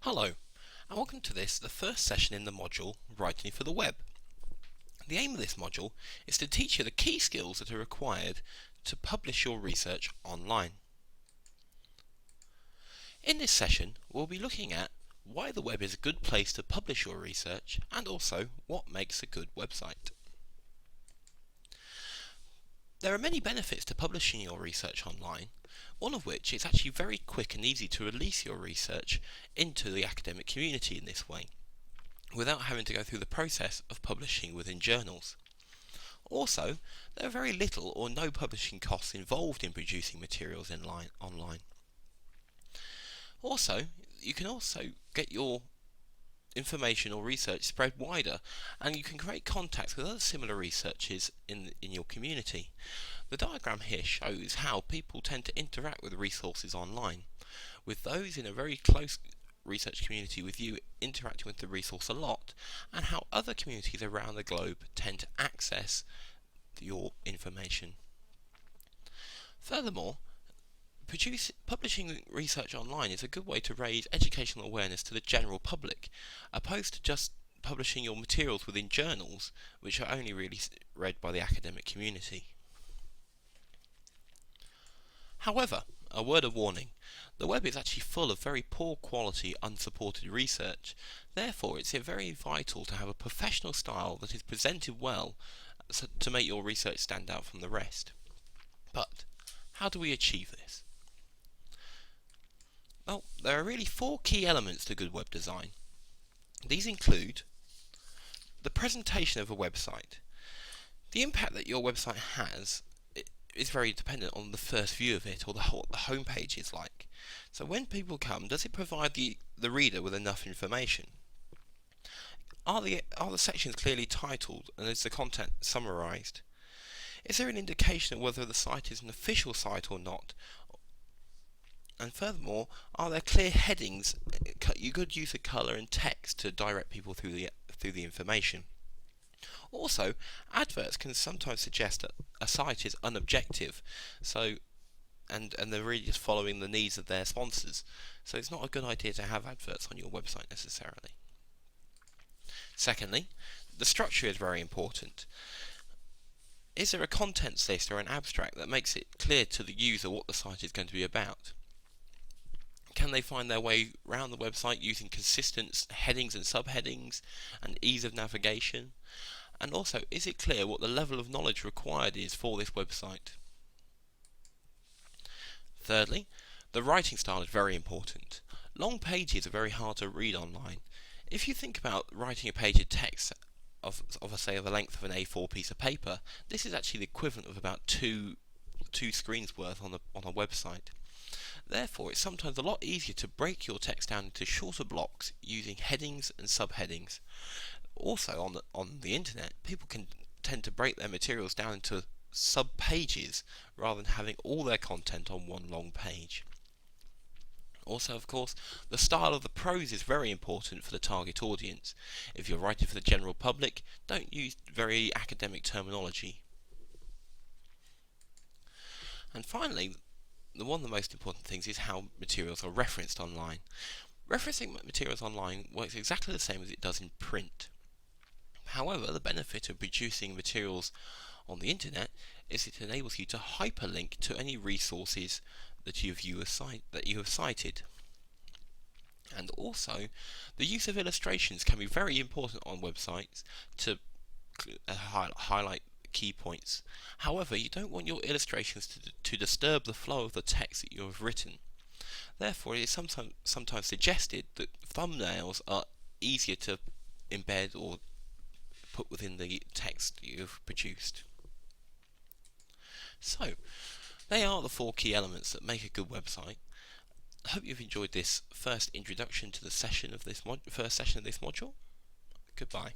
Hello, and welcome to the first session in the module Writing for the Web. The aim of this module is to teach you the key skills that are required to publish your research online. In this session, we'll be looking at why the web is a good place to publish your research and also what makes a good website. There are many benefits to publishing your research online, one of which is actually very quick and easy to release your research into the academic community in this way, without having to go through the process of publishing within journals. Also, there are very little or no publishing costs involved in producing materials online. Also, you can also get your information or research spread wider, and you can create contacts with other similar researchers in your community. The diagram here shows how people tend to interact with resources online, with those in a very close research community with you interacting with the resource a lot, and how other communities around the globe tend to access your information. Furthermore, publishing research online is a good way to raise educational awareness to the general public, opposed to just publishing your materials within journals, which are only really read by the academic community. However, a word of warning, the web is actually full of very poor quality, unsupported research. Therefore, it's very vital to have a professional style that is presented well to make your research stand out from the rest. But how do we achieve this? Well, there are really four key elements to good web design. These include the presentation of a website. The impact that your website has is very dependent on the first view of it, or what the home page is like. So when people come, does it provide the reader with enough information? Are the sections clearly titled, and is the content summarized? Is there an indication of whether the site is an official site or not? And furthermore, are there clear headings, good use of colour and text to direct people through the information? Also, adverts can sometimes suggest that a site is unobjective, and they're really just following the needs of their sponsors. So it's not a good idea to have adverts on your website necessarily. Secondly, the structure is very important. Is there a contents list or an abstract that makes it clear to the user what the site is going to be about? Can they find their way around the website using consistent headings and subheadings and ease of navigation? And also, is it clear what the level of knowledge required is for this website? Thirdly, the writing style is very important. Long pages are very hard to read online. If you think about writing a page of text of the length of an A4 piece of paper, this is actually the equivalent of about two screens worth on a website. Therefore, it's sometimes a lot easier to break your text down into shorter blocks using headings and subheadings. Also, on the internet, people can tend to break their materials down into sub-pages rather than having all their content on one long page. Also, of course, the style of the prose is very important for the target audience. If you're writing for the general public, don't use very academic terminology. And finally, one of the most important things is how materials are referenced online. Referencing materials online works exactly the same as it does in print. However, the benefit of producing materials on the internet is it enables you to hyperlink to any resources that you have cited. And also, the use of illustrations can be very important on websites to highlight key points. However, you don't want your illustrations to disturb the flow of the text that you have written. Therefore, it is sometimes suggested that thumbnails are easier to embed or put within the text you've produced. So, they are the four key elements that make a good website. I hope you've enjoyed this first introduction to the first session of this module. Goodbye.